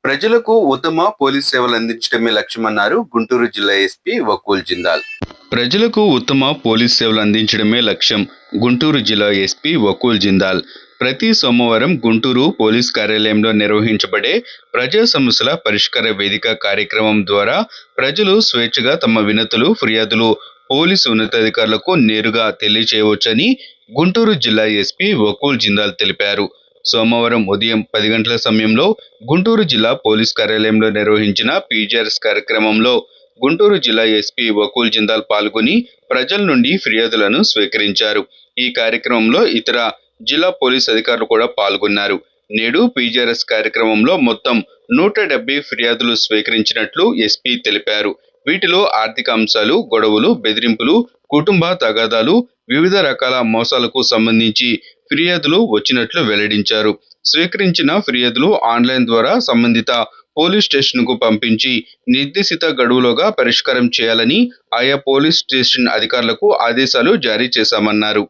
ప్రజలకు ఉత్తమ పోలీస్ సేవలు అందించడమే లక్ష్యమన్నారు గుంటూరు జిల్లా ఎస్పీ వకూల్ జిందాల్. ప్రజలకు ఉత్తమ పోలీస్ సేవలు అందించడమే లక్ష్యం. గుంటూరు జిల్లా ఎస్పీ వకూల్ జిందాల్ ప్రతి సోమవారం గుంటూరు పోలీస్ కార్యాలయంలో నిర్వహించబడే ప్రజా సమస్యల పరిష్కార వేదిక కార్యక్రమం ద్వారా ప్రజలు స్వేచ్ఛగా తమ వినతులు, ఫిర్యాదులు పోలీసు ఉన్నతాధికారులకు నేరుగా తెలియచేయవచ్చని గుంటూరు జిల్లా ఎస్పీ వకూల్ జిందాల్ తెలిపారు. సోమవారం ఉదయం 10 గంటల సమయంలో గుంటూరు జిల్లా పోలీస్ కార్యాలయంలో నిర్వహించిన పీజీఆర్ఎస్ కార్యక్రమంలో గుంటూరు జిల్లా ఎస్పీ వకూల్ జిందాల్ పాల్గొని ప్రజల నుండి ఫిర్యాదులను స్వీకరించారు. ఈ కార్యక్రమంలో ఇతర జిల్లా పోలీస్ అధికారులు కూడా పాల్గొన్నారు. నేడు పీజీఆర్ఎస్ కార్యక్రమంలో మొత్తం 170 ఫిర్యాదులు స్వీకరించినట్లు ఎస్పీ తెలిపారు. వీటిలో ఆర్థిక అంశాలు, గొడవలు, బెదిరింపులు, కుటుంబ తగాదాలు, వివిధ రకాల మోసాలకు సంబంధించి ఫిర్యాదులు వచ్చినట్లు వెల్లడించారు. స్వీకరించిన ఫిర్యాదులు ఆన్లైన్ ద్వారా సంబంధిత పోలీస్ స్టేషన్కు పంపించి నిర్దేశిత గడువులోగా పరిష్కారం చేయాలని ఆయా పోలీస్ స్టేషన్ అధికారులకు ఆదేశాలు జారీ చేశామన్నారు.